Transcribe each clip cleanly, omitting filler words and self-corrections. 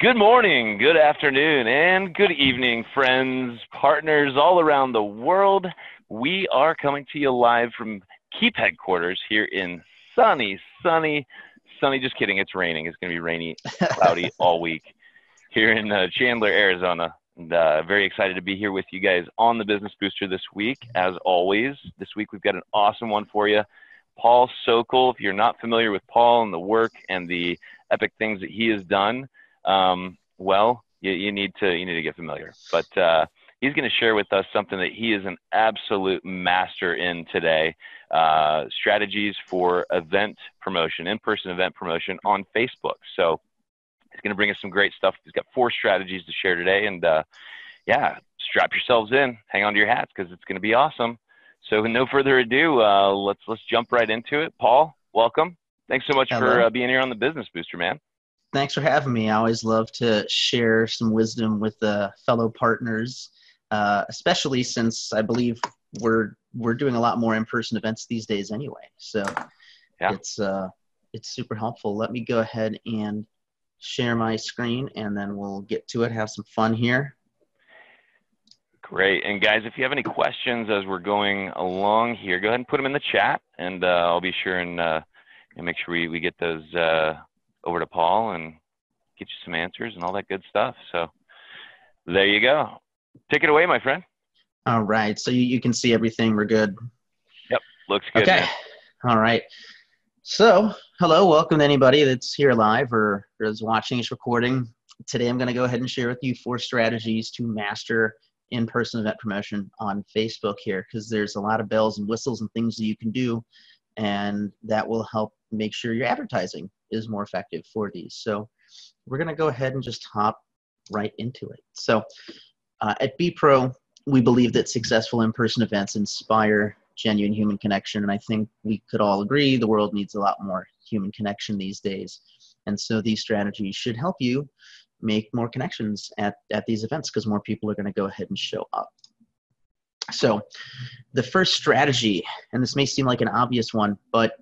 Good morning, good afternoon, and good evening, friends, partners all around the world. We are coming to you live from Keap headquarters here in sunny, just kidding, it's raining. It's going to be rainy, cloudy all week here in Chandler, Arizona. And, very excited to be here with you guys on the Business Booster this week. As always, this week we've got an awesome one for you. Paul Sokol, if you're not familiar with Paul and the work and the epic things that he has done, well, you need to get familiar. But he's going to share with us something that he is an absolute master in today, strategies for event promotion, in-person event promotion on Facebook. So he's going to bring us some great stuff. He's got 4 strategies to share today. And yeah, strap yourselves in, hang on to your hats, because it's going to be awesome. So with no further ado, let's jump right into it. Paul, welcome. Thanks so much for being here on the Business Booster, man. Thanks for having me. I always love to share some wisdom with fellow partners, especially since I believe we're doing a lot more in-person events these days anyway. So yeah, it's super helpful. Let me go ahead and share my screen, and then we'll get to it, have some fun here. Great. And guys, if you have any questions as we're going along here, go ahead and put them in the chat, and I'll be sure and make sure we get those over to Paul and get you some answers and all that good stuff. So there you go. Take it away, my friend. All right. So you can see everything. We're good. Yep. Looks good. Okay. Man. All right. So hello, welcome to anybody that's here live or is watching this recording. Today, I'm going to go ahead and share with you 4 strategies to master in-person event promotion on Facebook here, because there's a lot of bells and whistles and things that you can do, and that will help make sure your advertising is more effective for these. So we're going to go ahead and just hop right into it. So at BPro, we believe that successful in-person events inspire genuine human connection, and I think we could all agree the world needs a lot more human connection these days. And so these strategies should help you make more connections at these events, because more people are going to go ahead and show up. So the first strategy, and this may seem like an obvious one, but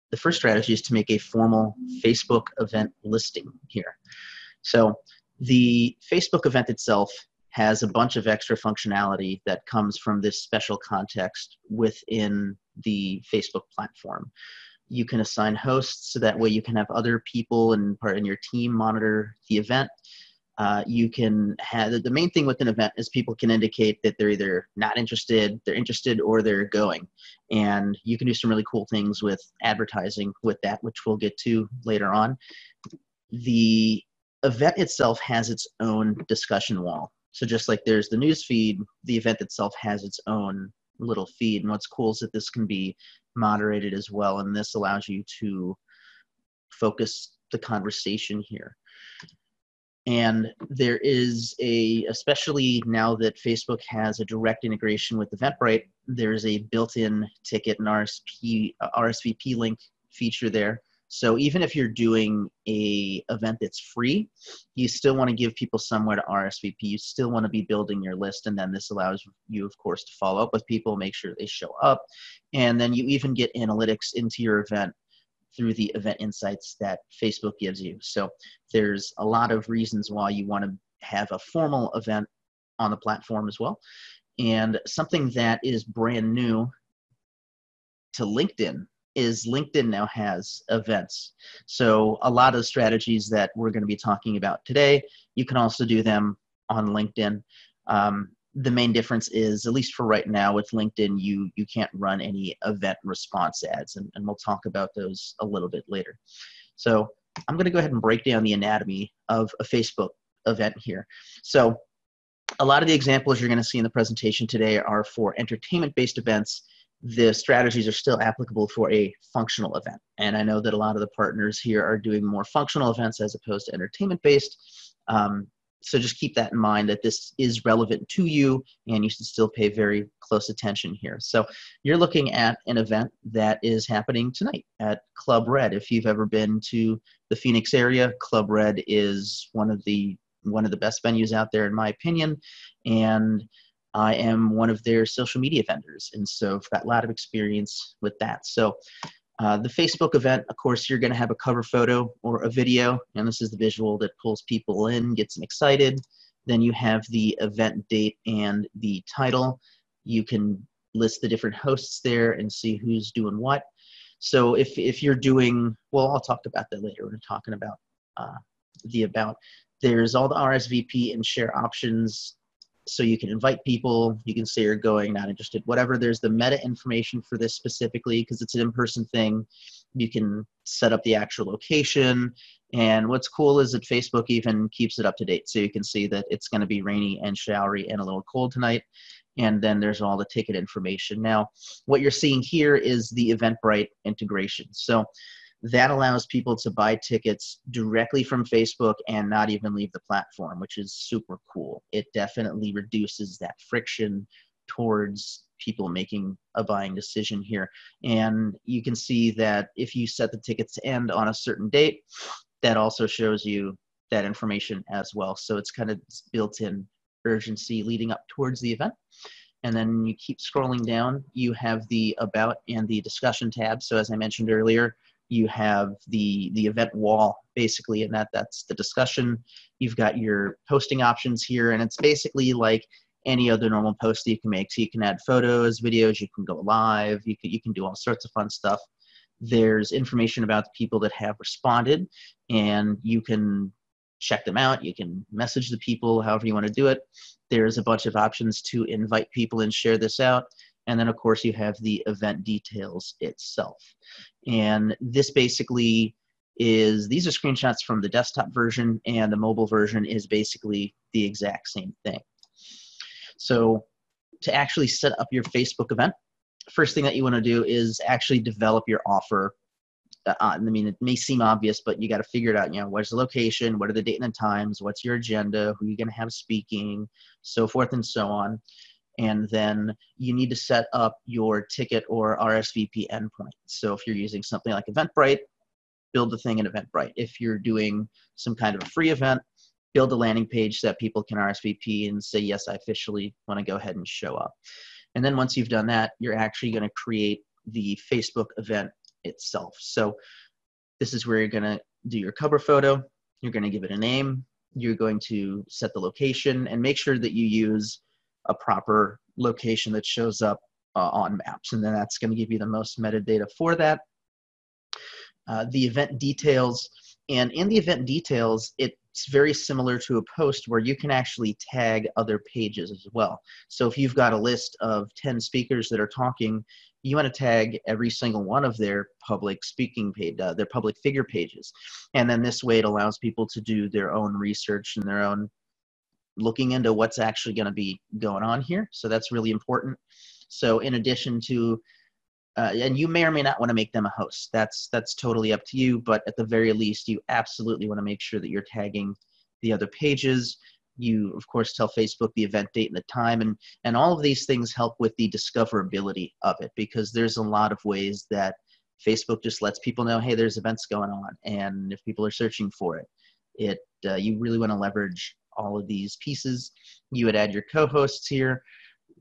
the first strategy is to make a formal Facebook event listing here. So the Facebook event itself has a bunch of extra functionality that comes from this special context within the Facebook platform. You can assign hosts, so that way you can have other people in your team monitor the event. You can have, the main thing with an event is people can indicate that they're either not interested, they're interested, or they're going. And you can do some really cool things with advertising with that, which we'll get to later on. The event itself has its own discussion wall. So just like there's the news feed, the event itself has its own little feed. And what's cool is that this can be moderated as well, and this allows you to focus the conversation here. And there is especially now that Facebook has a direct integration with Eventbrite, there's a built-in ticket and RSVP link feature there. So even if you're doing a event that's free, you still want to give people somewhere to RSVP. You still want to be building your list, and then this allows you, of course, to follow up with people, make sure they show up, and then you even get analytics into your event through the event insights that Facebook gives you. So there's a lot of reasons why you want to have a formal event on the platform as well. And something that is brand new to LinkedIn is LinkedIn now has events. So a lot of strategies that we're going to be talking about today, you can also do them on LinkedIn. The main difference is, at least for right now with LinkedIn, you can't run any event response ads, and we'll talk about those a little bit later. So I'm going to go ahead and break down the anatomy of a Facebook event here. So a lot of the examples you're going to see in the presentation today are for entertainment-based events. The strategies are still applicable for a functional event. And I know that a lot of the partners here are doing more functional events as opposed to entertainment-based. So just keep that in mind, that this is relevant to you, and you should still pay very close attention here. So you're looking at an event that is happening tonight at Club Red. If you've ever been to the Phoenix area, Club Red is one of the best venues out there, in my opinion. And I am one of their social media vendors, and so I've got a lot of experience with that. So The Facebook event, of course, you're going to have a cover photo or a video, and this is the visual that pulls people in, gets them excited. Then you have the event date and the title. You can list the different hosts there and see who's doing what. So if you're doing, well, I'll talk about that later. We're talking about the about. There's all the RSVP and share options. So you can invite people, you can say you're going, not interested, whatever. There's the meta information for this specifically because it's an in-person thing. You can set up the actual location. And what's cool is that Facebook even keeps it up to date. So you can see that it's going to be rainy and showery and a little cold tonight. And then there's all the ticket information. Now, what you're seeing here is the Eventbrite integration. So that allows people to buy tickets directly from Facebook and not even leave the platform, which is super cool. It definitely reduces that friction towards people making a buying decision here. And you can see that if you set the tickets to end on a certain date, that also shows you that information as well. So it's kind of built-in urgency leading up towards the event. And then you keep scrolling down, you have the About and the Discussion tab. So as I mentioned earlier, you have the event wall, basically, and that's the discussion. You've got your posting options here, and it's basically like any other normal post that you can make. So you can add photos, videos, you can go live, you can do all sorts of fun stuff. There's information about the people that have responded, and you can check them out. You can message the people however you want to do it. There's a bunch of options to invite people and share this out. And then, of course, you have the event details itself. And this basically is, these are screenshots from the desktop version, and the mobile version is basically the exact same thing. So to actually set up your Facebook event, first thing that you want to do is actually develop your offer. I mean, it may seem obvious, but you got to figure it out. You know, where's the location? What are the date and the times? What's your agenda? Who are you going to have speaking? So forth and so on. And then you need to set up your ticket or RSVP endpoint. So if you're using something like Eventbrite, build the thing in Eventbrite. If you're doing some kind of a free event, build a landing page so that people can RSVP and say, yes, I officially want to go ahead and show up. And then once you've done that, you're actually going to create the Facebook event itself. So this is where you're going to do your cover photo. You're going to give it a name. You're going to set the location and make sure that you use a proper location that shows up on maps. And then that's going to give you the most metadata for that. The event details. And in the event details, it's very similar to a post where you can actually tag other pages as well. So if you've got a list of 10 speakers that are talking, you want to tag every single one of their public speaking page, their public figure pages. And then this way it allows people to do their own research and their own looking into what's actually going to be going on here. So that's really important. So in addition to, and you may or may not want to make them a host. That's totally up to you. But at the very least, you absolutely want to make sure that you're tagging the other pages. You, of course, tell Facebook the event date and the time. And all of these things help with the discoverability of it, because there's a lot of ways that Facebook just lets people know, hey, there's events going on. And if people are searching for it, you really want to leverage all of these pieces. You would add your co-hosts here.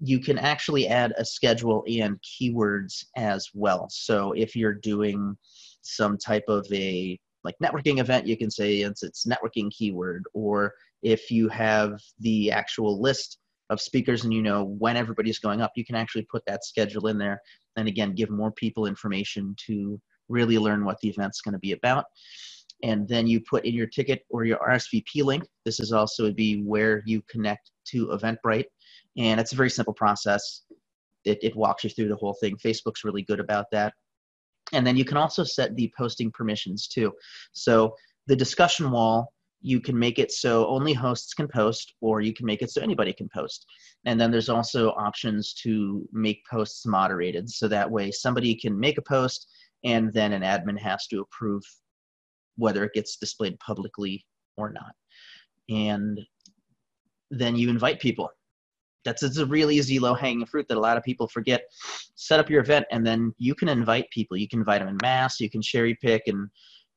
You can actually add a schedule and keywords as well. So if you're doing some type of a like networking event, you can say it's networking keyword. Or if you have the actual list of speakers and you know when everybody's going up, you can actually put that schedule in there. And again, give more people information to really learn what the event's going to be about. And then you put in your ticket or your RSVP link. This is also would be where you connect to Eventbrite. And it's a very simple process. It walks you through the whole thing. Facebook's really good about that. And then you can also set the posting permissions too. So the discussion wall, you can make it so only hosts can post, or you can make it so anybody can post. And then there's also options to make posts moderated. So that way somebody can make a post and then an admin has to approve whether it gets displayed publicly or not. And then you invite people. It's a real easy low-hanging fruit that a lot of people forget. Set up your event, and then you can invite people. You can invite them in mass. You can cherry pick and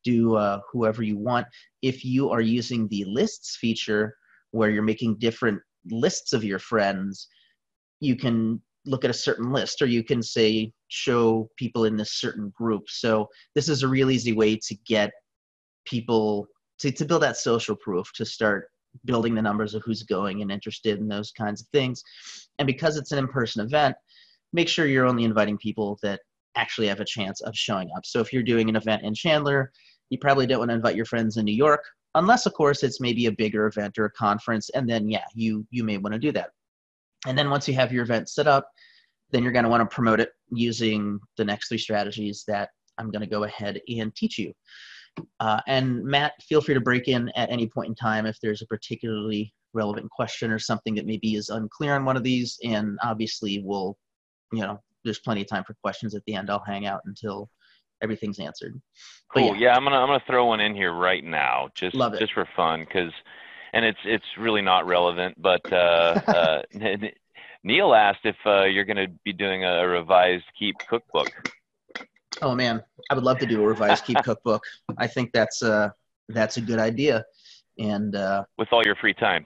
do whoever you want. If you are using the lists feature where you're making different lists of your friends, you can look at a certain list, or you can say, show people in this certain group. So this is a real easy way to get people to build that social proof, to start building the numbers of who's going and interested in those kinds of things. And because it's an in-person event, make sure you're only inviting people that actually have a chance of showing up. So if you're doing an event in Chandler, you probably don't want to invite your friends in New York, unless of course it's maybe a bigger event or a conference, and then yeah, you may want to do that. And then once you have your event set up, then you're going to want to promote it using the next 3 strategies that I'm going to go ahead and teach you. And Matt, feel free to break in at any point in time if there's a particularly relevant question or something that maybe is unclear on one of these. And obviously we'll, there's plenty of time for questions at the end. I'll hang out until everything's answered. Cool. Yeah, I'm gonna throw one in here right now, just for fun, and it's really not relevant. But Neil asked if you're going to be doing a revised Keap cookbook. Oh man, I would love to do a revised Keap cookbook. I think that's a good idea. And with all your free time.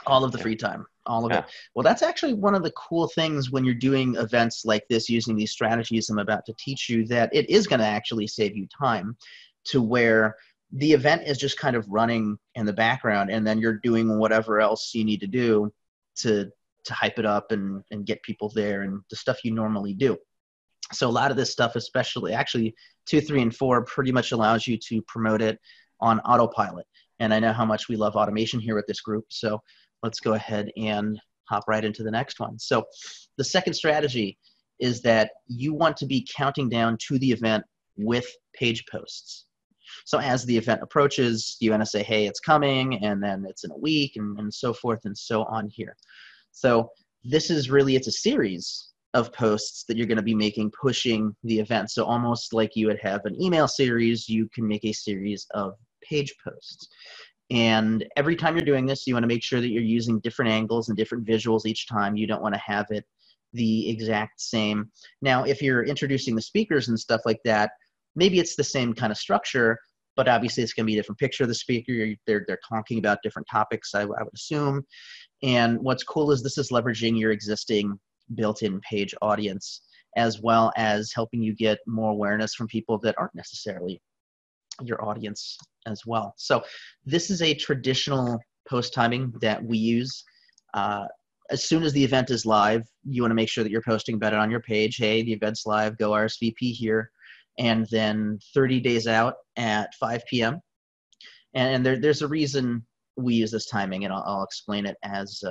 All of the free time, all of it. Well, that's actually one of the cool things when you're doing events like this, using these strategies I'm about to teach you, that it is going to actually save you time, to where the event is just kind of running in the background, and then you're doing whatever else you need to do to hype it up and get people there, and the stuff you normally do. So a lot of this stuff, especially actually 2, 3, and 4, pretty much allows you to promote it on autopilot. And I know how much we love automation here at this group. So let's go ahead and hop right into the next one. So the second strategy is that you want to be counting down to the event with page posts. So as the event approaches, you want to say, hey, it's coming, and then it's in a week, and so forth and so on here. So this is really, it's a series of posts that you're going to be making, pushing the event. So almost like you would have an email series, you can make a series of page posts. And every time you're doing this, you want to make sure that you're using different angles and different visuals each time. You don't want to have it the exact same. Now, if you're introducing the speakers and stuff like that, maybe it's the same kind of structure, but obviously it's going to be a different picture of the speaker. They're talking about different topics, I would assume. And what's cool is this is leveraging your existing built-in page audience, as well as helping you get more awareness from people that aren't necessarily your audience as well. So this is a traditional post timing that we use. As soon as the event is live, you want to make sure that you're posting about it on your page. Hey, the event's live, go RSVP here. And then 30 days out at 5 p.m. And there's a reason we use this timing, and I'll explain it as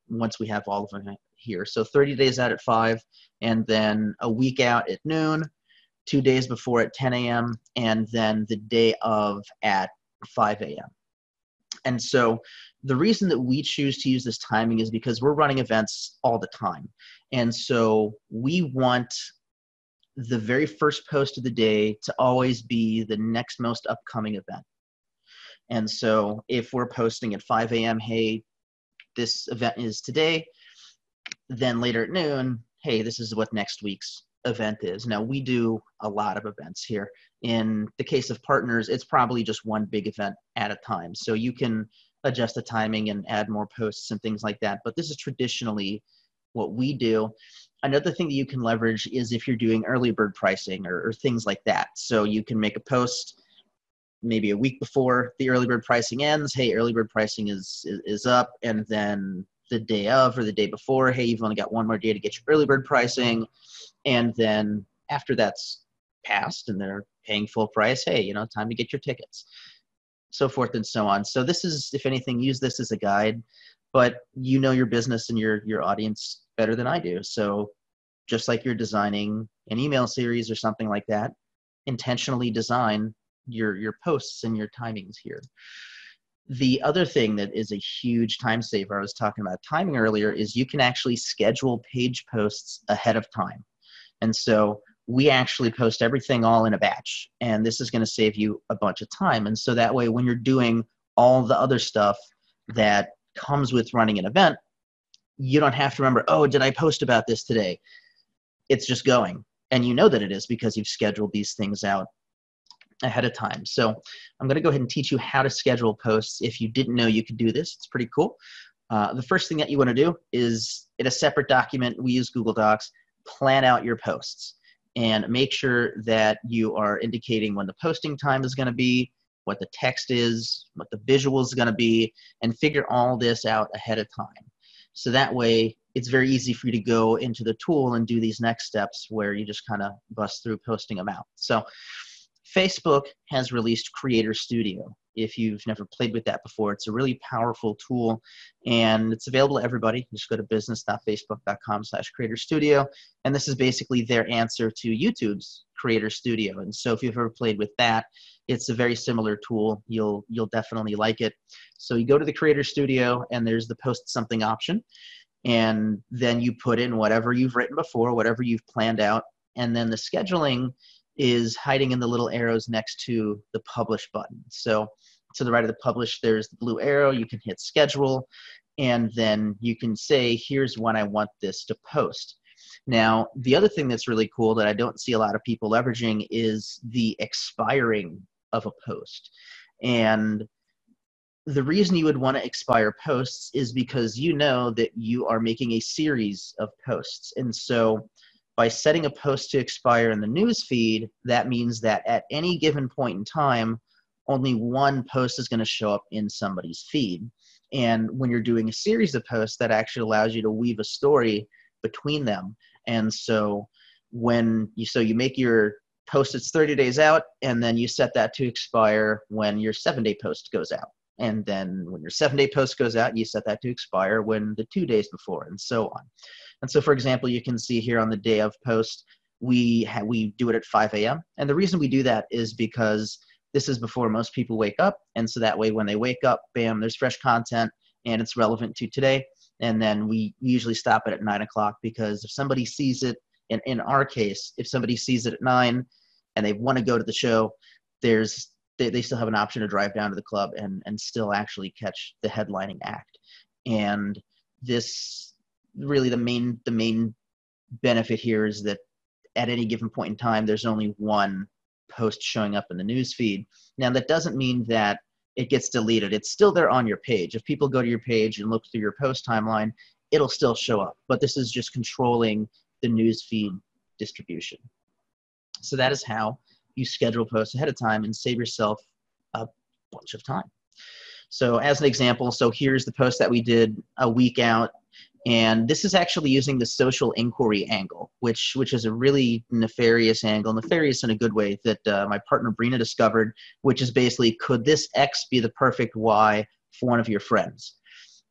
once we have all of them here. So 30 days out at 5, and then a week out at noon, 2 days before at 10 a.m., and then the day of at 5 a.m. And so the reason that we choose to use this timing is because we're running events all the time. And so we want the very first post of the day to always be the next most upcoming event. And so if we're posting at 5 a.m., hey, this event is today, then later at noon, hey, this is what next week's event is. Now, we do a lot of events here. In the case of partners, it's probably just one big event at a time. So you can adjust the timing and add more posts and things like that. But this is traditionally what we do. Another thing that you can leverage is if you're doing early bird pricing or things like that. So you can make a post maybe a week before the early bird pricing ends. Hey, early bird pricing is up. And then the day of or the day before, hey, you've only got one more day to get your early bird pricing. And then after that's passed and they're paying full price, hey, time to get your tickets, so forth and so on. So this is, if anything, use this as a guide, but you know your business and your audience better than I do. So just like you're designing an email series or something like that, intentionally design your posts and your timings here. The other thing that is a huge time saver, I was talking about timing earlier, is you can actually schedule page posts ahead of time. And so we actually post everything all in a batch, and this is going to save you a bunch of time. And so that way, when you're doing all the other stuff that comes with running an event, you don't have to remember, oh, did I post about this today? It's just going. And you know that it is because you've scheduled these things out ahead of time. So I'm going to go ahead and teach you how to schedule posts. If you didn't know you could do this, it's pretty cool. The first thing that you want to do is, in a separate document, we use Google Docs, plan out your posts and make sure that you are indicating when the posting time is going to be, what the text is, what the visual is going to be, and figure all this out ahead of time. So that way, it's very easy for you to go into the tool and do these next steps where you just kind of bust through posting them out. So Facebook has released Creator Studio. If you've never played with that before, it's a really powerful tool, and it's available to everybody. Just go to business.facebook.com/Creator Studio, and this is basically their answer to YouTube's Creator Studio. And so if you've ever played with that, it's a very similar tool. You'll definitely like it. So you go to the Creator Studio, and there's the post something option, and then you put in whatever you've written before, whatever you've planned out, and then the scheduling is hiding in the little arrows next to the publish button. So to the right of the publish, there's the blue arrow. You can hit schedule, and then you can say, here's when I want this to post. Now, the other thing that's really cool that I don't see a lot of people leveraging is the expiring of a post. And the reason you would want to expire posts is because you know that you are making a series of posts. And so by setting a post to expire in the news feed, that means that at any given point in time, only one post is going to show up in somebody's feed. And when you're doing a series of posts, that actually allows you to weave a story between them. And so when you make your post, it's 30 days out, and then you set that to expire when your 7-day post goes out. And then when your 7-day post goes out, you set that to expire when the 2 days before, and so on. And so, for example, you can see here on the day of post, we do it at 5 a.m. And the reason we do that is because this is before most people wake up. And so that way, when they wake up, bam, there's fresh content and it's relevant to today. And then we usually stop it at 9 o'clock, because if somebody sees it, in our case, if somebody sees it at 9 and they want to go to the show, they still have an option to drive down to the club and still actually catch the headlining act. And this really, the main benefit here is that at any given point in time, there's only one post showing up in the news feed. Now, that doesn't mean that it gets deleted. It's still there on your page. If people go to your page and look through your post timeline, it'll still show up. But this is just controlling the news feed distribution. So that is how you schedule posts ahead of time and save yourself a bunch of time. So as an example, so here's the post that we did a week out. And this is actually using the social inquiry angle, which is a really nefarious angle, nefarious in a good way, that my partner Brina discovered, which is basically, could this X be the perfect Y for one of your friends?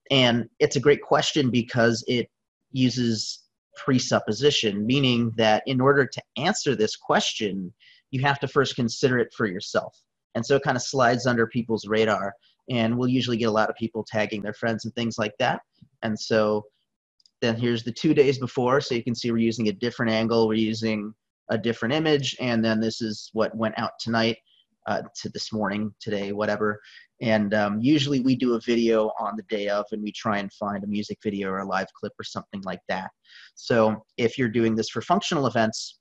And it's a great question because it uses presupposition, meaning that in order to answer this question, you have to first consider it for yourself. And so it kind of slides under people's radar. And we'll usually get a lot of people tagging their friends and things like that. And so then here's the 2 days before. So you can see we're using a different angle. We're using a different image. And then this is what went out tonight, to this morning, today, whatever. And usually we do a video on the day of, and we try and find a music video or a live clip or something like that. So if you're doing this for functional events,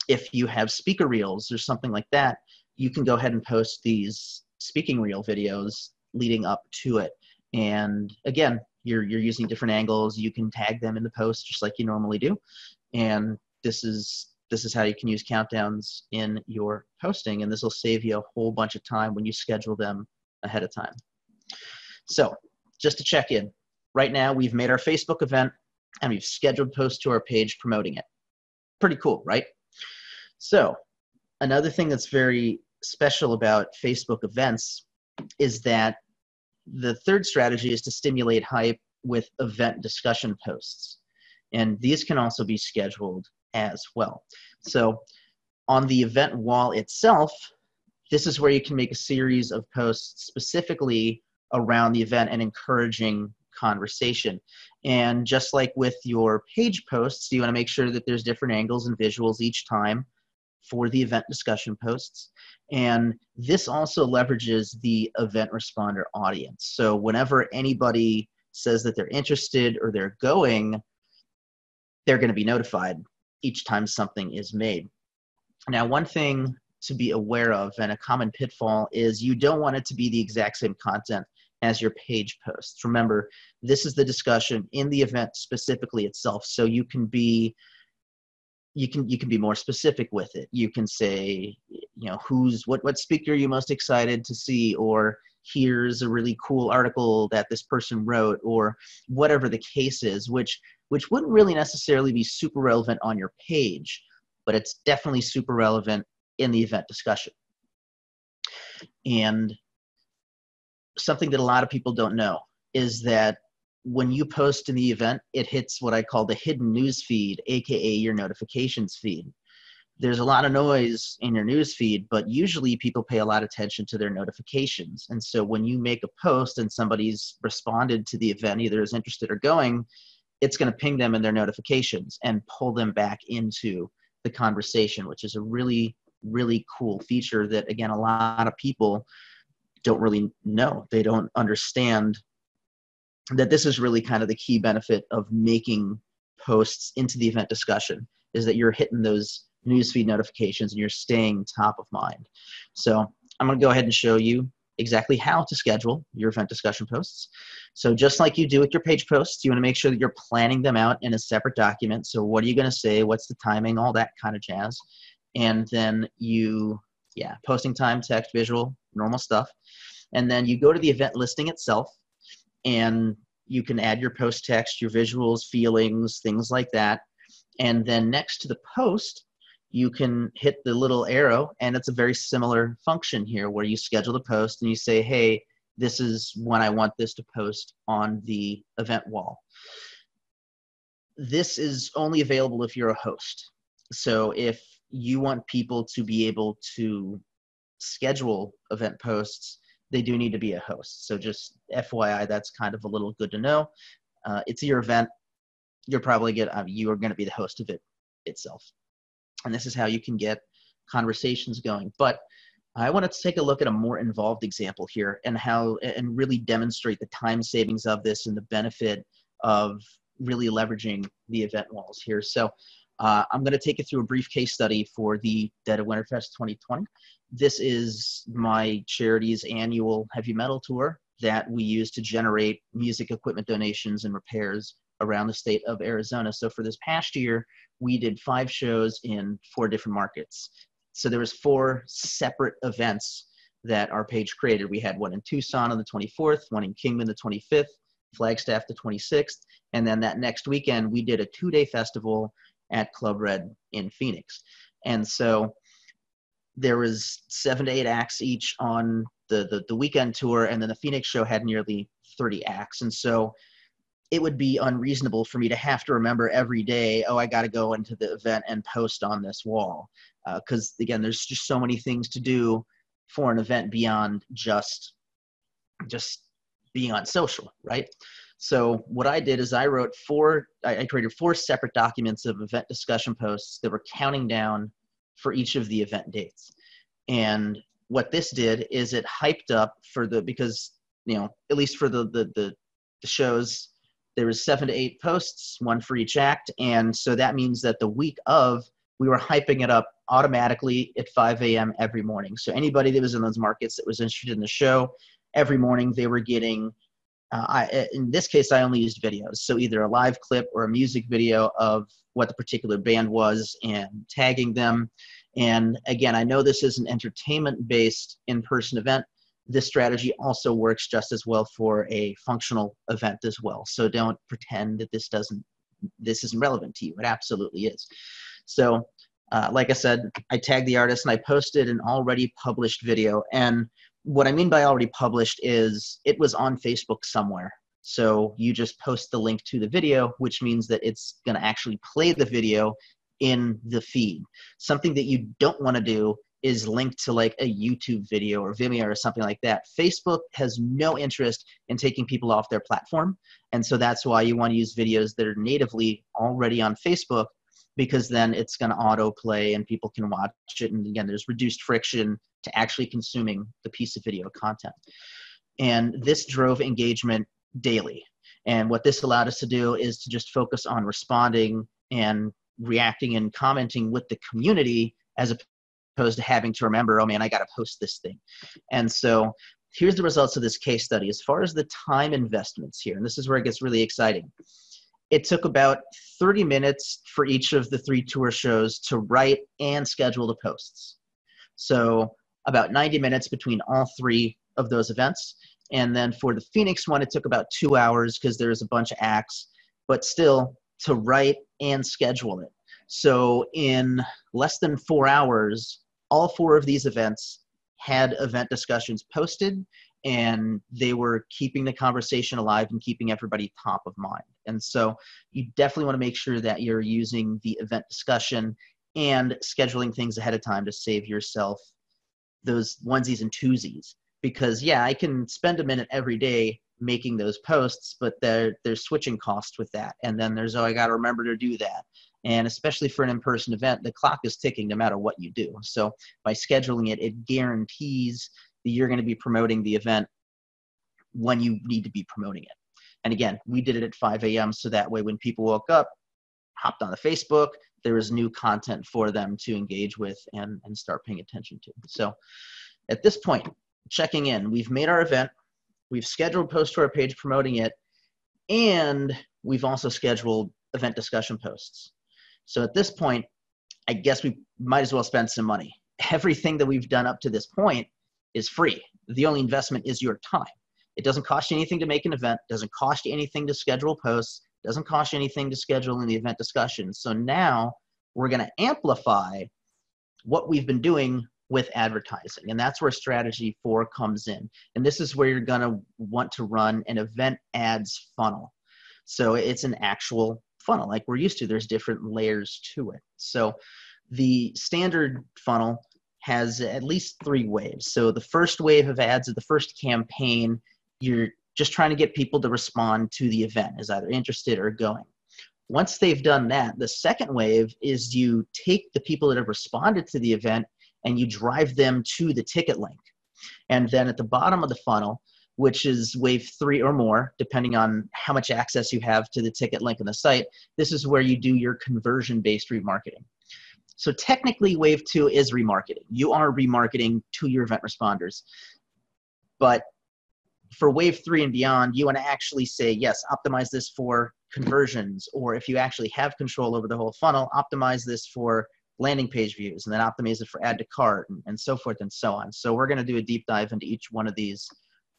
if you have speaker reels or something like that, you can go ahead and post these speaking reel videos leading up to it. And again, you're using different angles. You can tag them in the post just like you normally do. And this is how you can use countdowns in your posting, and this will save you a whole bunch of time when you schedule them ahead of time. So just to check in, right now we've made our Facebook event and we've scheduled posts to our page promoting it. Pretty cool, right? So another thing that's very special about Facebook events is that the third strategy is to stimulate hype with event discussion posts. And these can also be scheduled as well. So on the event wall itself, this is where you can make a series of posts specifically around the event and encouraging conversation. And just like with your page posts, you want to make sure that there's different angles and visuals each time for the event discussion posts. And this also leverages the event responder audience. So whenever anybody says that they're interested or they're going to be notified each time something is made. Now, one thing to be aware of, and a common pitfall, is you don't want it to be the exact same content as your page posts. Remember, this is the discussion in the event specifically itself. So you can be more specific with it. You can say, what speaker are you most excited to see, or here's a really cool article that this person wrote, or whatever the case is, which wouldn't really necessarily be super relevant on your page, but it's definitely super relevant in the event discussion. And something that a lot of people don't know is that when you post in the event, it hits what I call the hidden news feed, aka your notifications feed. There's a lot of noise in your news feed, but usually people pay a lot of attention to their notifications. And so when you make a post and somebody's responded to the event, either is interested or going, it's going to ping them in their notifications and pull them back into the conversation, which is a really, really cool feature that, again, a lot of people don't really know. They don't understand that this is really kind of the key benefit of making posts into the event discussion, is that you're hitting those newsfeed notifications and you're staying top of mind. So I'm going to go ahead and show you exactly how to schedule your event discussion posts. So just like you do with your page posts, you want to make sure that you're planning them out in a separate document. So what are you going to say? What's the timing? All that kind of jazz. And then posting time, text, visual, normal stuff. And then you go to the event listing itself, and you can add your post text, your visuals, feelings, things like that. And then next to the post, you can hit the little arrow, and it's a very similar function here where you schedule the post and you say, hey, this is when I want this to post on the event wall. This is only available if you're a host. So if you want people to be able to schedule event posts, they do need to be a host. So just FYI, that's kind of a little good to know. It's your event. You are going to be the host of it itself. And this is how you can get conversations going. But I want to take a look at a more involved example here and really demonstrate the time savings of this and the benefit of really leveraging the event walls here. So I'm going to take you through a brief case study for the Dead of Winterfest 2020. This is my charity's annual heavy metal tour that we use to generate music equipment donations and repairs around the state of Arizona. So for this past year, we did 5 shows in 4 different markets. So there was 4 separate events that our page created. We had one in Tucson on the 24th, one in Kingman the 25th, Flagstaff the 26th, and then that next weekend we did a 2-day festival at Club Red in Phoenix. And so there was 7 to 8 acts each on the weekend tour, and then the Phoenix show had nearly 30 acts. And so it would be unreasonable for me to have to remember every day, oh, I got to go into the event and post on this wall. Because again, there's just so many things to do for an event beyond just being on social, right? So what I did is I created 4 separate documents of event discussion posts that were counting down for each of the event dates. And what this did is it hyped up because at least for the shows, there was 7 to 8 posts, 1 for each act. And so that means that the week of, we were hyping it up automatically at 5 a.m. every morning. So anybody that was in those markets that was interested in the show, every morning they were getting, in this case, I only used videos. So either a live clip or a music video of what the particular band was and tagging them. And again, I know this is an entertainment-based in-person event. This strategy also works just as well for a functional event as well. So don't pretend that this isn't relevant to you. It absolutely is. So like I said, I tagged the artist and I posted an already published video. And what I mean by already published is it was on Facebook somewhere. So you just post the link to the video, which means that it's going to actually play the video in the feed. Something that you don't want to do is link to like a YouTube video or Vimeo or something like that. Facebook has no interest in taking people off their platform. And so that's why you want to use videos that are natively already on Facebook, because then it's going to autoplay and people can watch it. And again, there's reduced friction to actually consuming the piece of video content. And this drove engagement daily. And what this allowed us to do is to just focus on responding and reacting and commenting with the community, as opposed to having to remember, oh man, I got to post this thing. And so here's the results of this case study. As far as the time investments here, and this is where it gets really exciting. It took about 30 minutes for each of the 3 tour shows to write and schedule the posts. So about 90 minutes between all 3 of those events. And then for the Phoenix one, it took about 2 hours because there's a bunch of acts, but still to write and schedule it. So in less than 4 hours, all 4 of these events had event discussions posted, and they were keeping the conversation alive and keeping everybody top of mind. And so you definitely want to make sure that you're using the event discussion and scheduling things ahead of time to save yourself those onesies and twosies. Because yeah, I can spend a minute every day making those posts, but there's switching costs with that. And then there's, oh, I got to remember to do that. And especially for an in-person event, the clock is ticking no matter what you do. So by scheduling it, it guarantees that you're going to be promoting the event when you need to be promoting it. And again, we did it at 5 a.m. so that way when people woke up, hopped on the Facebook, there was new content for them to engage with and start paying attention to. So at this point, checking in, we've made our event, we've scheduled posts to our page promoting it, and we've also scheduled event discussion posts. So at this point, I guess we might as well spend some money. Everything that we've done up to this point is free. The only investment is your time. It doesn't cost you anything to make an event, doesn't cost you anything to schedule posts, doesn't cost you anything to schedule in the event discussion. So now we're going to amplify what we've been doing with advertising. And that's where strategy 4 comes in. And this is where you're going to want to run an event ads funnel. So it's an actual funnel like we're used to. There's different layers to it. So the standard funnel has at least 3 waves. So the first wave of ads, the first campaign, you're just trying to get people to respond to the event as either interested or going. Once they've done that, the second wave is you take the people that have responded to the event and you drive them to the ticket link. And then at the bottom of the funnel, which is wave 3 or more, depending on how much access you have to the ticket link on the site, this is where you do your conversion-based remarketing. So technically, wave 2 is remarketing. You are remarketing to your event responders. But for wave 3 and beyond, you want to actually say, yes, optimize this for conversions, or if you actually have control over the whole funnel, optimize this for landing page views, and then optimize it for add to cart, and so forth and so on. So we're going to do a deep dive into each one of these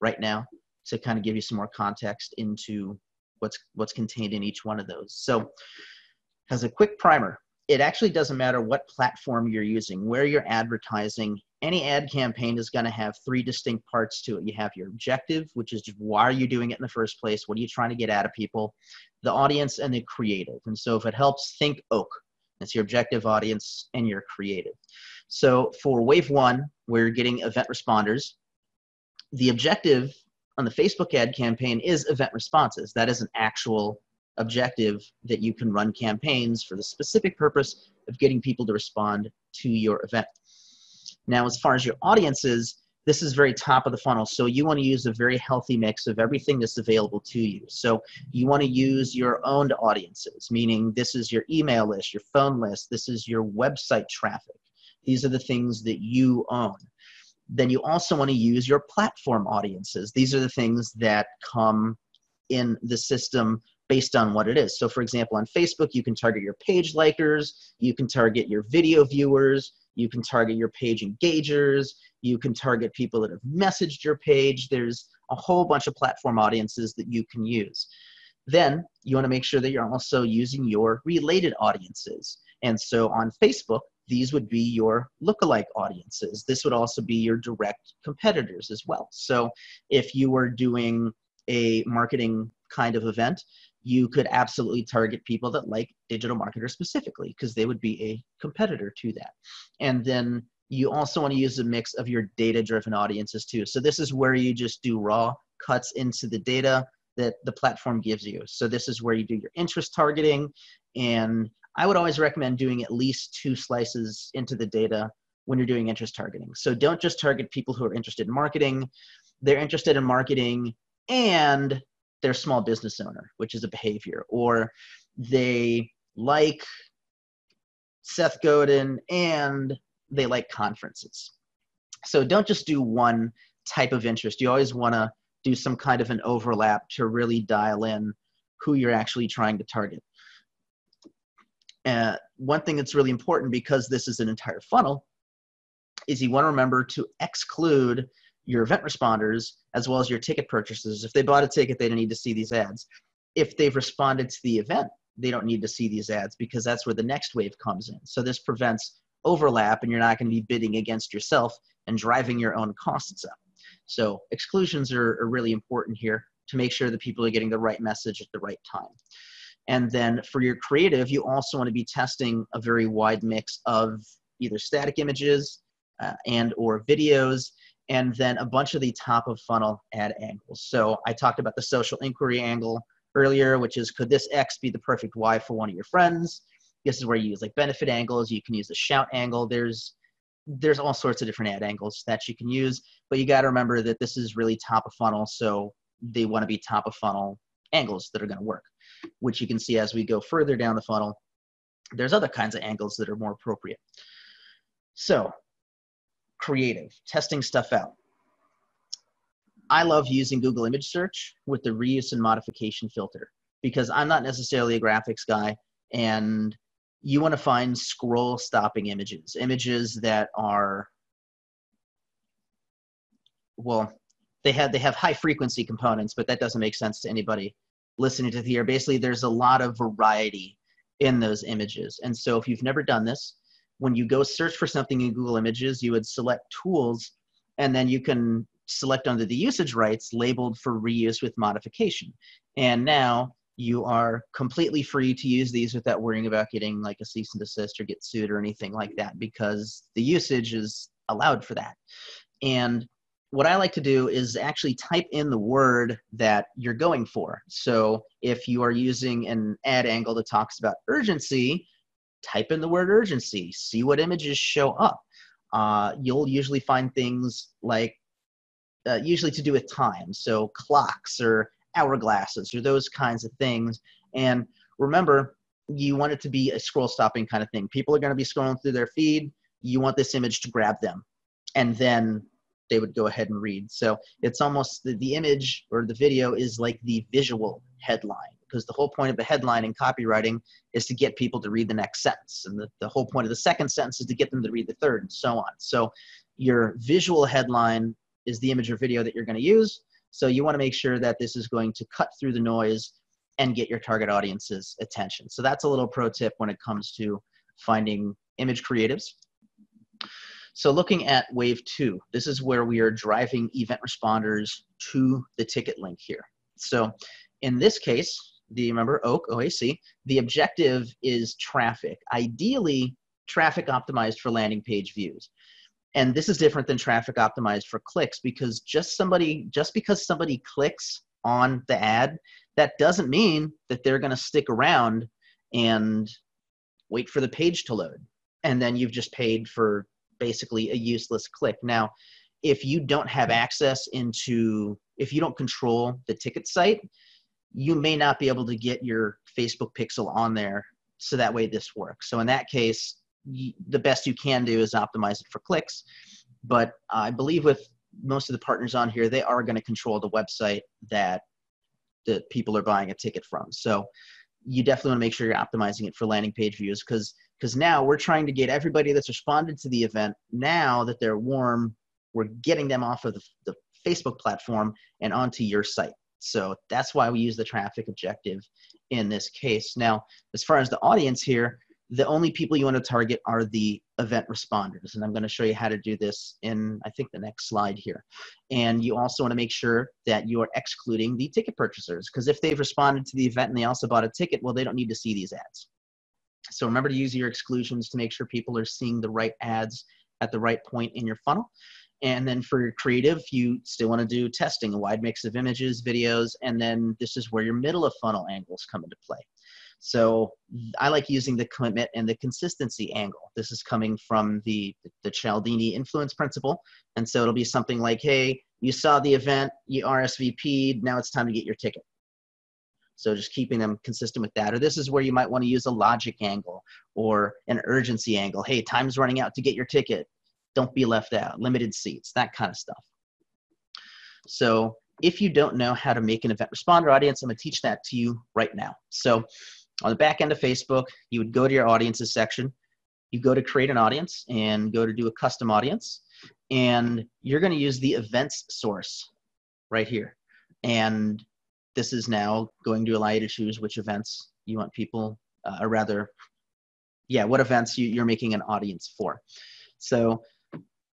right now to kind of give you some more context into what's contained in each one of those. So as a quick primer, it actually doesn't matter what platform you're using, where you're advertising. Any ad campaign is going to have 3 distinct parts to it. You have your objective, which is why are you doing it in the first place? What are you trying to get out of people? The audience and the creative. And so if it helps, think oak. That's your objective, audience, and your creative. So for wave 1, where you're getting event responders, the objective on the Facebook ad campaign is event responses. That is an actual objective that you can run campaigns for the specific purpose of getting people to respond to your event. Now, as far as your audiences, this is very top of the funnel. So you want to use a very healthy mix of everything that's available to you. So you want to use your owned audiences, meaning this is your email list, your phone list, this is your website traffic. These are the things that you own. Then you also want to use your platform audiences. These are the things that come in the system based on what it is. So for example, on Facebook, you can target your page likers, you can target your video viewers, you can target your page engagers, you can target people that have messaged your page. There's a whole bunch of platform audiences that you can use. Then you want to make sure that you're also using your related audiences. And so on Facebook, these would be your lookalike audiences. This would also be your direct competitors as well. So if you were doing a marketing kind of event, you could absolutely target people that like digital marketers specifically, because they would be a competitor to that. And then you also want to use a mix of your data-driven audiences too. So this is where you just do raw cuts into the data that the platform gives you. So this is where you do your interest targeting. And I would always recommend doing at least 2 slices into the data when you're doing interest targeting. So don't just target people who are interested in marketing. They're interested in marketing and they're a small business owner, which is a behavior, or they like Seth Godin and they like conferences. So don't just do one type of interest. You always want to do some kind of an overlap to really dial in who you're actually trying to target. One thing that's really important, because this is an entire funnel, is you want to remember to exclude your event responders as well as your ticket purchasers. If they bought a ticket, they don't need to see these ads. If they've responded to the event, they don't need to see these ads, because that's where the next wave comes in. So this prevents overlap, and you're not going to be bidding against yourself and driving your own costs up. So exclusions are really important here to make sure that people are getting the right message at the right time. And then for your creative, you also want to be testing a very wide mix of either static images and or videos, and then a bunch of the top of funnel ad angles. So I talked about the social inquiry angle earlier, which is, could this X be the perfect Y for one of your friends? This is where you use like benefit angles. You can use the shout angle. There's all sorts of different ad angles that you can use, but you got to remember that this is really top of funnel. So they want to be top of funnel angles that are going to work, which you can see as we go further down the funnel. There's other kinds of angles that are more appropriate. So creative, testing stuff out. I love using Google image search with the reuse and modification filter, because I'm not necessarily a graphics guy, and you want to find scroll stopping images, images that are, well, they have high frequency components, but that doesn't make sense to anybody listening to here. Basically, there's a lot of variety in those images. And so if you've never done this, when you go search for something in Google Images, you would select tools, and then you can select under the usage rights labeled for reuse with modification. And now you are completely free to use these without worrying about getting like a cease and desist or get sued or anything like that, because the usage is allowed for that. And what I like to do is actually type in the word that you're going for. So if you are using an ad angle that talks about urgency, type in the word urgency, see what images show up. You'll usually find things like, usually to do with time, so clocks or hourglasses or those kinds of things. And remember, you want it to be a scroll stopping kind of thing. People are going to be scrolling through their feed. You want this image to grab them, and then they would go ahead and read. So it's almost the image or the video is like the visual headline, because the whole point of the headline in copywriting is to get people to read the next sentence. And the whole point of the second sentence is to get them to read the third, and so on. So your visual headline is the image or video that you're going to use. So you want to make sure that this is going to cut through the noise and get your target audience's attention. So that's a little pro tip when it comes to finding image creatives. So looking at wave 2, this is where we are driving event responders to the ticket link here. So in this case, remember OAC, the objective is traffic, ideally traffic optimized for landing page views. And this is different than traffic optimized for clicks, because just because somebody clicks on the ad, that doesn't mean that they're going to stick around and wait for the page to load. And then you've just paid for basically a useless click. Now, if you don't have access if you don't control the ticket site, you may not be able to get your Facebook pixel on there, so that way this works. So in that case, the best you can do is optimize it for clicks. But I believe with most of the partners on here, they are going to control the website that the people are buying a ticket from. So you definitely want to make sure you're optimizing it for landing page views, because now we're trying to get everybody that's responded to the event, now that they're warm, we're getting them off of the Facebook platform and onto your site. So that's why we use the traffic objective in this case. Now, as far as the audience here, the only people you want to target are the event responders. And I'm going to show you how to do this in, I think, the next slide here. And you also want to make sure that you are excluding the ticket purchasers, because if they've responded to the event and they also bought a ticket, well, they don't need to see these ads. So remember to use your exclusions to make sure people are seeing the right ads at the right point in your funnel. And then for your creative, you still want to do testing, a wide mix of images, videos, and then this is where your middle of funnel angles come into play. So I like using the commitment and the consistency angle. This is coming from the Cialdini influence principle. And so it'll be something like, hey, you saw the event, you RSVP'd, now it's time to get your ticket. So just keeping them consistent with that. Or this is where you might want to use a logic angle or an urgency angle. Hey, time's running out to get your ticket. Don't be left out. Limited seats, that kind of stuff. So if you don't know how to make an event responder audience, I'm going to teach that to you right now. So on the back end of Facebook, you would go to your audiences section. You go to create an audience and go to do a custom audience. And you're going to use the events source right here. And this is now going to allow you to choose which events you want people, or rather, what events you're making an audience for. So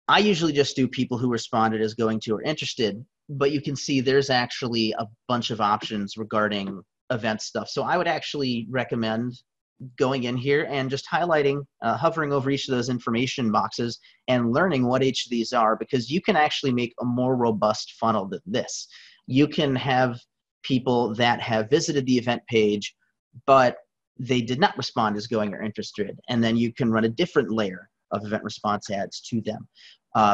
I usually just do people who responded as going to or interested, but you can see there's actually a bunch of options regarding event stuff. So I would actually recommend going in here and just highlighting, hovering over each of those information boxes and learning what each of these are, because you can actually make a more robust funnel than this. You can have people that have visited the event page, but they did not respond as going or interested, and then you can run a different layer of event response ads to them.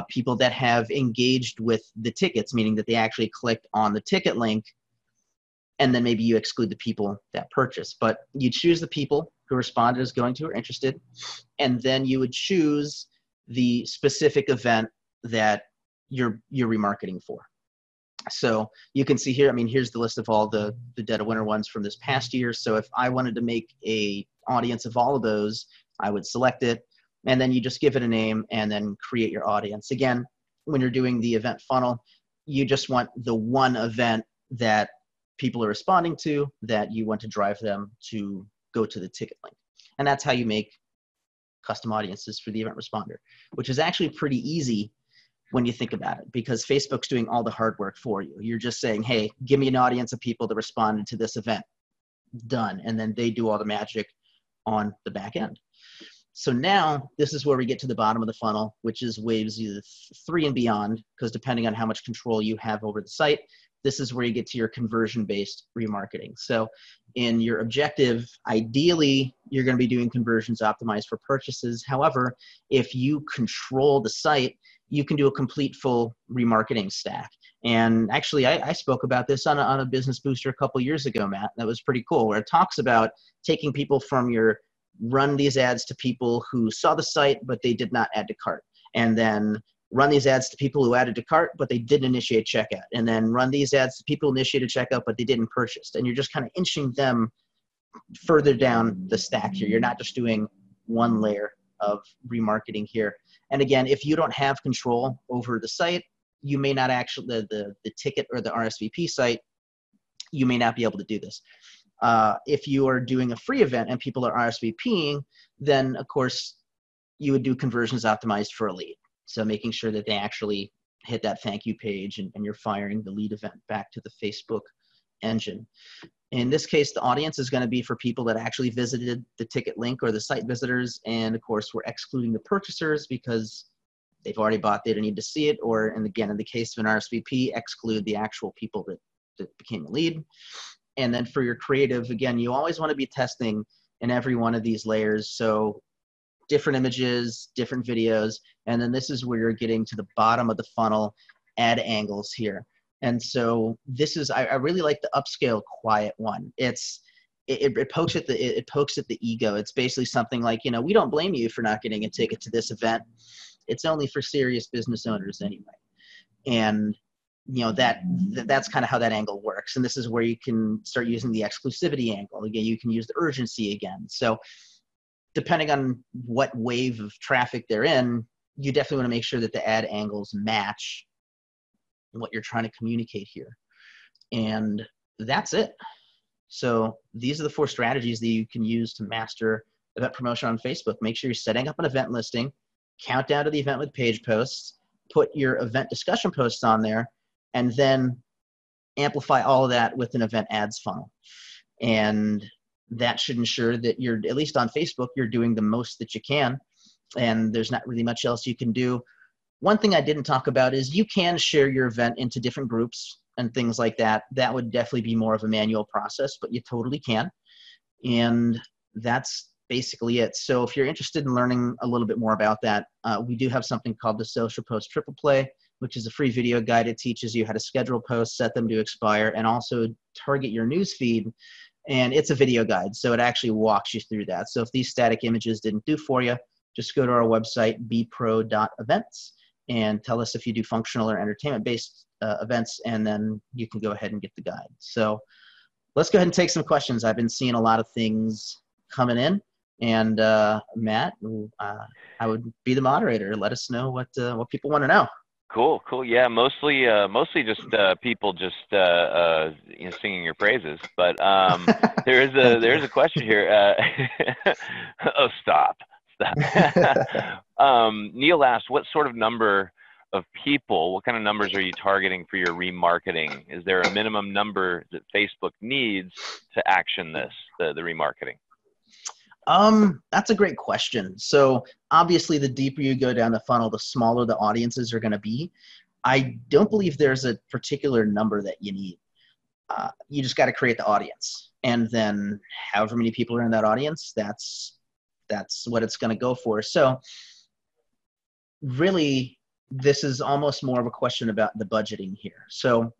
People that have engaged with the tickets, meaning that they actually clicked on the ticket link, and then maybe you exclude the people that purchased. But you choose the people who responded as going to or interested, and then you would choose the specific event that you're remarketing for. So you can see here, I mean, here's the list of all the dead of winter ones from this past year. So if I wanted to make a audience of all of those, I would select it, and then you just give it a name and then create your audience. Again, when you're doing the event funnel, you just want the one event that people are responding to that you want to drive them to go to the ticket link. And that's how you make custom audiences for the event responder, which is actually pretty easy when you think about it, because Facebook's doing all the hard work for you. You're just saying, hey, give me an audience of people that responded to this event. Done. And then they do all the magic on the back end. So now this is where we get to the bottom of the funnel, which is waves either 3 and beyond, because depending on how much control you have over the site, this is where you get to your conversion-based remarketing. So in your objective, ideally, you're going to be doing conversions optimized for purchases. However, if you control the site, you can do a complete full remarketing stack. And actually, I spoke about this on a business booster a couple years ago, Matt. That was pretty cool, where it talks about taking people from your run these ads to people who saw the site, but they did not add to cart. And then run these ads to people who added to cart, but they didn't initiate checkout. And then run these ads to people who initiated checkout, but they didn't purchase. And you're just kind of inching them further down the stack here. You're not just doing one layer of remarketing here. And again, if you don't have control over the site, you may not actually, the ticket or the RSVP site, you may not be able to do this. If you are doing a free event and people are RSVPing, then of course you would do conversions optimized for a lead. So making sure that they actually hit that thank you page, and you're firing the lead event back to the Facebook engine. In this case, the audience is going to be for people that actually visited the ticket link or the site visitors. And of course, we're excluding the purchasers because they've already bought, they don't need to see it. Or, and again, in the case of an RSVP, exclude the actual people that became the lead. And then for your creative, again, you always want to be testing in every one of these layers. So different images, different videos. And then this is where you're getting to the bottom of the funnel, ad angles here. And so this is, I really like the upscale quiet one. It pokes at the ego. It's basically something like, you know, we don't blame you for not getting a ticket to this event. It's only for serious business owners anyway. And you know, that's kind of how that angle works. And this is where you can start using the exclusivity angle. Again, you can use the urgency again. So depending on what wave of traffic they're in, you definitely want to make sure that the ad angles match what you're trying to communicate here. And that's it. So these are the 4 strategies that you can use to master event promotion on Facebook. Make sure you're setting up an event listing, count down to the event with page posts, put your event discussion posts on there, and then amplify all of that with an event ads funnel. And that should ensure that you're, at least on Facebook, you're doing the most that you can. And there's not really much else you can do. One thing I didn't talk about is you can share your event into different groups and things like that. That would definitely be more of a manual process, but you totally can. And that's basically it. So if you're interested in learning a little bit more about that, we do have something called the Social Post Triple Play, which is a free video guide. It teaches you how to schedule posts, set them to expire, and also target your news feed. And it's a video guide, so it actually walks you through that. So if these static images didn't do for you, just go to our website, bpro.events, and tell us if you do functional or entertainment-based events, and then you can go ahead and get the guide. So let's go ahead and take some questions. I've been seeing a lot of things coming in, and Matt, I would be the moderator. Let us know what people want to know. Cool. Yeah, mostly just people just singing your praises. But there is a question here. Oh, stop. Neil asked, what sort of number of people, what kind of numbers are you targeting for your remarketing? Is there a minimum number that Facebook needs to action this, the remarketing? That's a great question. So obviously, the deeper you go down the funnel, the smaller the audiences are going to be. I don't believe there's a particular number that you need. You just got to create the audience, and then however many people are in that audience, that's what it's going to go for. So really, this is almost more of a question about the budgeting here. So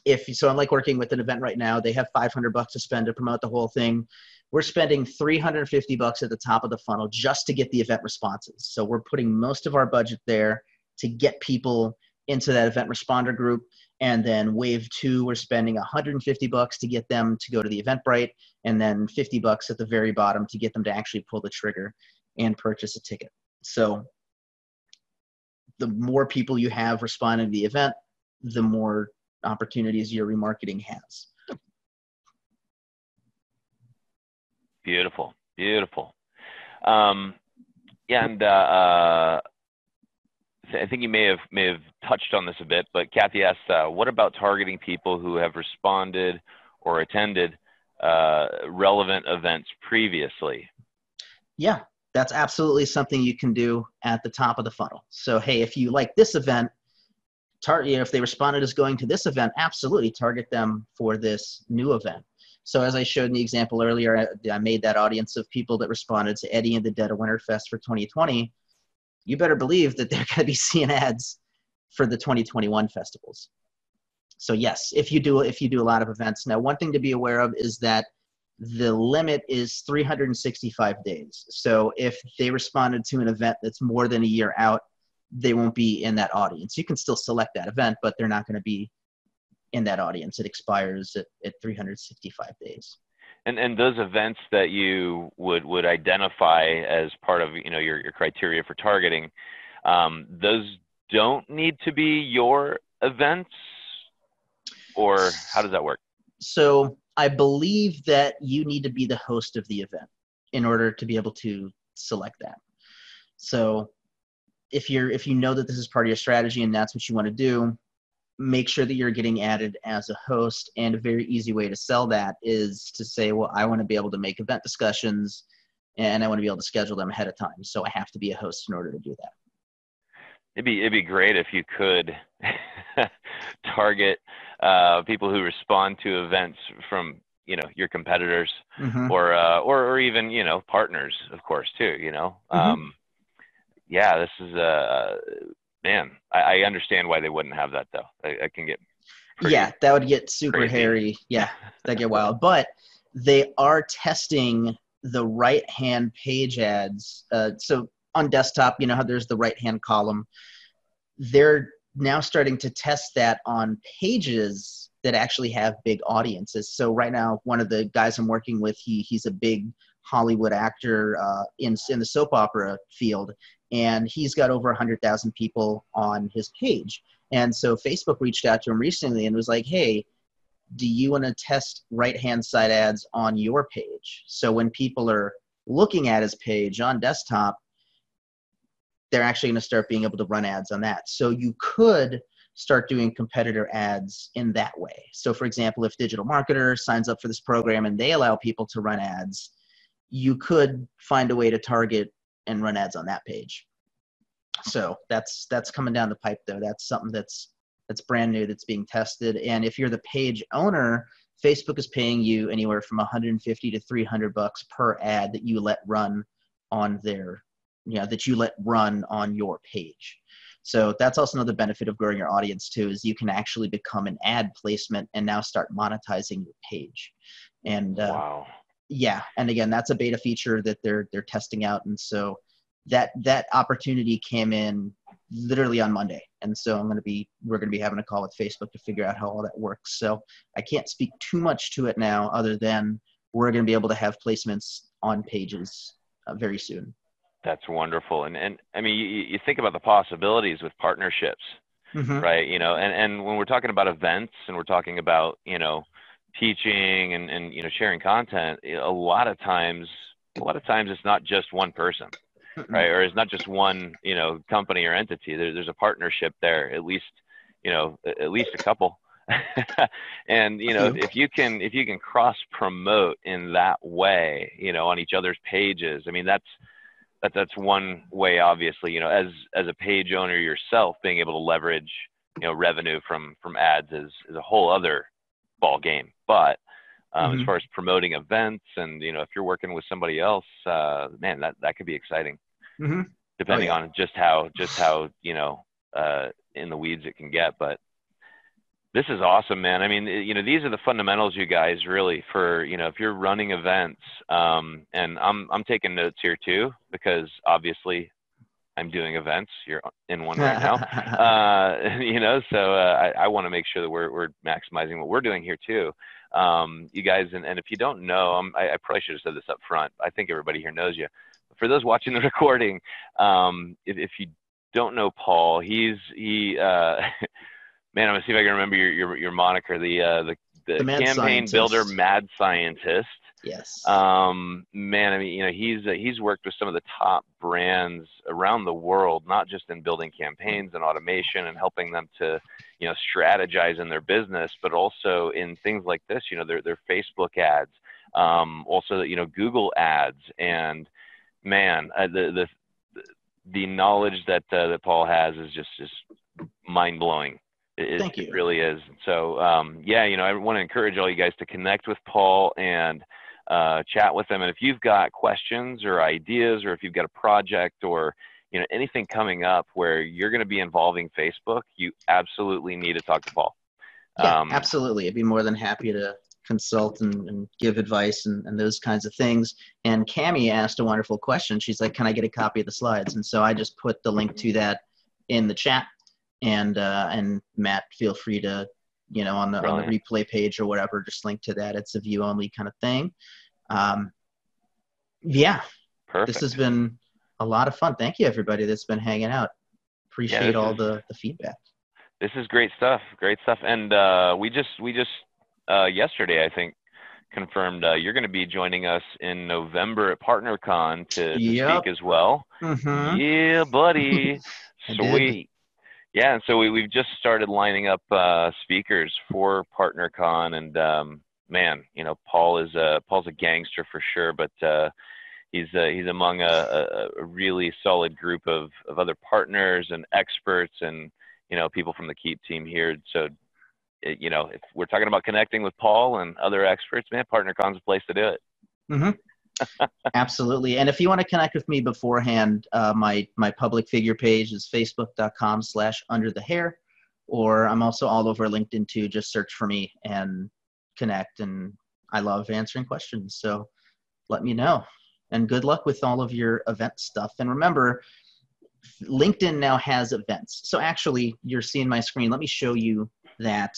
I'm like working with an event right now. They have $500 to spend to promote the whole thing. We're spending $350 at the top of the funnel just to get the event responses. So we're putting most of our budget there to get people into that event responder group. And then wave 2, we're spending $150 to get them to go to the Eventbrite, and then $50 at the very bottom to get them to actually pull the trigger and purchase a ticket. So the more people you have responding to the event, the more opportunities your remarketing has. Beautiful. Yeah, and I think you may have touched on this a bit, but Kathy asked, what about targeting people who have responded or attended relevant events previously? Yeah, that's absolutely something you can do at the top of the funnel. So, hey, if you like this event, if they responded as going to this event, absolutely target them for this new event. So as I showed in the example earlier, I made that audience of people that responded to Eddie and the Dead of Winter Fest for 2020. You better believe that they're going to be seeing ads for the 2021 festivals. So yes, if you do a lot of events. Now, one thing to be aware of is that the limit is 365 days. So if they responded to an event that's more than a year out, they won't be in that audience. You can still select that event, but they're not going to be in that audience. It expires at 365 days. And those events that you would identify as part of your criteria for targeting, those don't need to be your events, or how does that work? So I believe that you need to be the host of the event in order to be able to select that. So if you know that this is part of your strategy and that's what you want to do, make sure that you're getting added as a host. And a very easy way to sell that is to say, well, I want to be able to make event discussions and I want to be able to schedule them ahead of time. So I have to be a host in order to do that. It'd be great if you could target people who respond to events from your competitors, Mm-hmm. or even partners, of course, too. Mm-hmm. Yeah, this is man. I understand why they wouldn't have that though. I can get that would get super crazy. hairy. Yeah, that get wild. But they are testing the right-hand page ads. So on desktop, you know how there's the right-hand column. They're now starting to test that on pages that actually have big audiences. So right now, one of the guys I'm working with, he's a big Hollywood actor in the soap opera field, and he's got over 100,000 people on his page. And so Facebook reached out to him recently and was like, hey, do you want to test right-hand side ads on your page? So when people are looking at his page on desktop, they're actually going to start being able to run ads on that. So you could start doing competitor ads in that way. So for example, if Digital Marketer signs up for this program and they allow people to run ads, you could find a way to target and run ads on that page. So that's coming down the pipe though. That's something that's brand new, that's being tested. And if you're the page owner, Facebook is paying you anywhere from $150 to $300 per ad that you let run on their, that you let run on your page. So that's also another benefit of growing your audience too, is you can actually become an ad placement and now start monetizing your page. And wow. yeah, and again, that's a beta feature that they're testing out, and so that opportunity came in literally on Monday. And so we're going to be having a call with Facebook to figure out how all that works. So I can't speak too much to it now, other than we're going to be able to have placements on pages very soon. That's wonderful. And I mean, you think about the possibilities with partnerships, right? And when we're talking about events and we're talking about, teaching and sharing content, a lot of times it's not just one person, right? Or it's not just one, company or entity. There's a partnership there, at least a couple. And if you can cross promote in that way, on each other's pages, I mean, that's one way, obviously, as a page owner yourself, being able to leverage, revenue from ads is a whole other ball game. But as far as promoting events and, if you're working with somebody else, man, that could be exciting, depending on just how, in the weeds it can get. But this is awesome, man. I mean, these are the fundamentals, you guys, really, for, if you're running events, and I'm taking notes here too, because obviously I'm doing events. You're in one right now. So I want to make sure that we're maximizing what we're doing here too. You guys, and if you don't know, I probably should have said this up front. I think everybody here knows you. For those watching the recording, if you don't know Paul, man, I'm gonna see if I can remember your moniker, the campaign scientist. Builder mad scientist. Yes. Man, I mean, he's worked with some of the top brands around the world, not just in building campaigns and automation and helping them to, strategize in their business, but also in things like this, their Facebook ads, also, Google ads. And man, the knowledge that Paul has is just mind blowing. Thank you. It really is. So, I want to encourage all you guys to connect with Paul and chat with him. And if you've got questions or ideas, or if you've got a project or, anything coming up where you're going to be involving Facebook, you absolutely need to talk to Paul. Yeah, absolutely. I'd be more than happy to consult and give advice and those kinds of things. And Cami asked a wonderful question. She's like, can I get a copy of the slides? And so I just put the link to that in the chat. And Matt, feel free to, on the replay page or whatever, just link to that. It's a view only kind of thing. Yeah. Perfect. This has been a lot of fun. Thank you, everybody that's been hanging out. Appreciate all the feedback. This is great stuff. Great stuff. And we just yesterday, I think, confirmed you're going to be joining us in November at PartnerCon to speak as well. Yeah, buddy. Sweet. Yeah, and so we've just started lining up speakers for PartnerCon, and man, Paul's a gangster for sure, but he's among a really solid group of other partners and experts and people from the Keap team here. So if we're talking about connecting with Paul and other experts, man, PartnerCon's a place to do it. Absolutely. And if you want to connect with me beforehand, my public figure page is facebook.com/underthehair, or I'm also all over LinkedIn too. Just search for me and connect. And I love answering questions. So let me know. And good luck with all of your event stuff. And remember, LinkedIn now has events. So actually, you're seeing my screen. Let me show you that,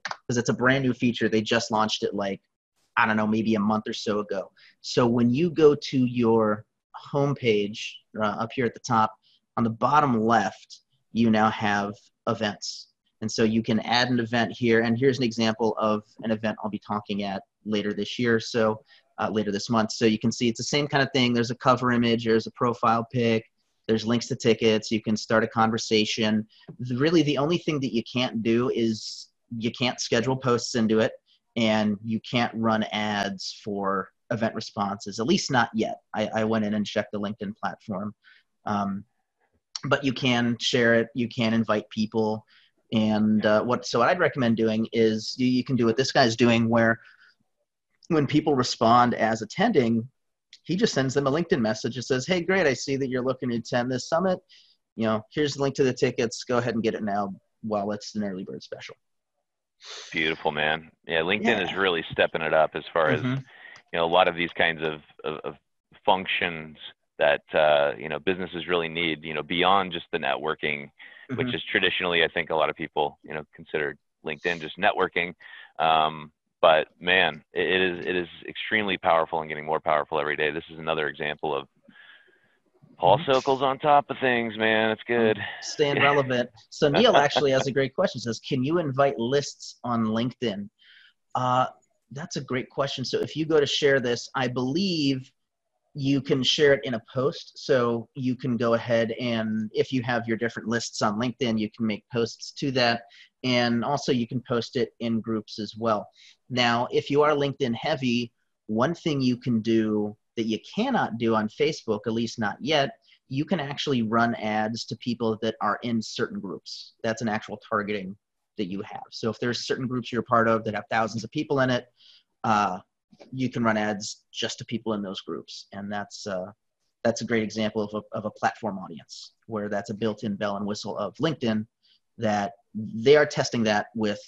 because it's a brand new feature. They just launched it I don't know, maybe a month or so ago. So when you go to your homepage up here at the top, on the bottom left, you now have events. And so you can add an event here. And here's an example of an event I'll be talking at later this year. So later this month. So you can see it's the same kind of thing. There's a cover image, there's a profile pic, there's links to tickets. You can start a conversation. Really, the only thing that you can't do is you can't schedule posts into it, and you can't run ads for event responses, at least not yet. I went in and checked the LinkedIn platform. But you can share it, you can invite people. And what I'd recommend doing is you can do what this guy's doing, where when people respond as attending, he just sends them a LinkedIn message that says, hey, great, I see that you're looking to attend this summit. Here's the link to the tickets. Go ahead and get it now while it's an early bird special. Beautiful, man. Yeah, LinkedIn is really stepping it up as far as, a lot of these kinds of functions that, businesses really need, beyond just the networking, which is traditionally, I think a lot of people, consider LinkedIn just networking. But man, it is extremely powerful and getting more powerful every day. This is another example of Paul Sokol's on top of things, man. It's good. Staying relevant. So Neil actually has a great question. Says, can you invite lists on LinkedIn? That's a great question. So if you go to share this, I believe you can share it in a post. So you can go ahead and if you have your different lists on LinkedIn, you can make posts to that. And also you can post it in groups as well. Now, if you are LinkedIn heavy, one thing you can do that you cannot do on Facebook, at least not yet, you can actually run ads to people that are in certain groups. That's an actual targeting that you have. So if there's certain groups you're part of that have thousands of people in it, you can run ads just to people in those groups. And that's a great example of a platform audience where that's a built-in bell and whistle of LinkedIn that they are testing that with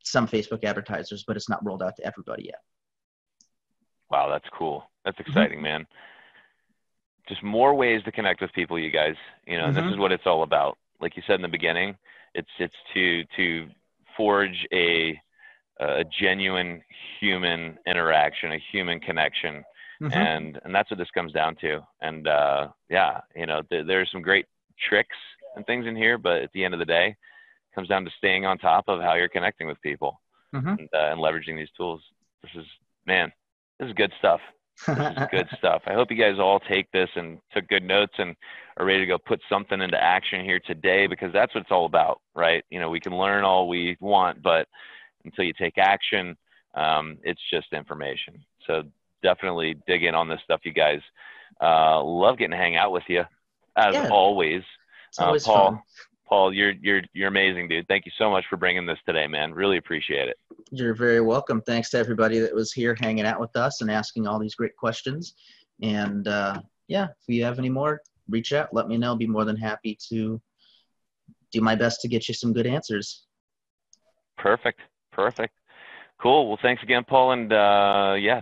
some Facebook advertisers, but it's not rolled out to everybody yet. Wow, that's cool. That's exciting, man. Just more ways to connect with people, you guys. And this is what it's all about. Like you said in the beginning, it's to forge a genuine human interaction, a human connection, and that's what this comes down to. And there's some great tricks and things in here, but at the end of the day, it comes down to staying on top of how you're connecting with people and leveraging these tools. This is good stuff. This is good stuff. I hope you guys all take this and took good notes and are ready to go put something into action here today, because that's what it's all about, right? We can learn all we want, but until you take action, it's just information. So definitely dig in on this stuff, you guys. Love getting to hang out with you, as always. It's always fun. Paul, you're amazing, dude. Thank you so much for bringing this today, man. Really appreciate it. You're very welcome. Thanks to everybody that was here hanging out with us and asking all these great questions. And if you have any more, reach out, let me know. Be more than happy to do my best to get you some good answers. Perfect. Cool. Well, thanks again, Paul. And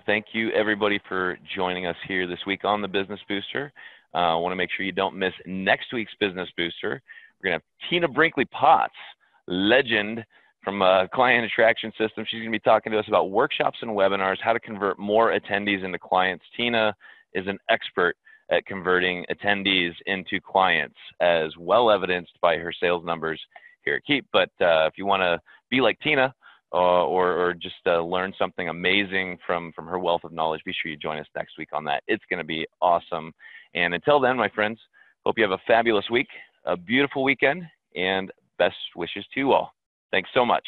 thank you everybody for joining us here this week on the Business Booster. I want to make sure you don't miss next week's Business Booster. We're going to have Tina Brinkley-Potts, legend from Client Attraction System. She's going to be talking to us about workshops and webinars, how to convert more attendees into clients. Tina is an expert at converting attendees into clients, as well evidenced by her sales numbers here at Keap. But if you want to be like Tina or just learn something amazing from her wealth of knowledge, be sure you join us next week on that. It's going to be awesome. And until then, my friends, hope you have a fabulous week, a beautiful weekend, and best wishes to you all. Thanks so much.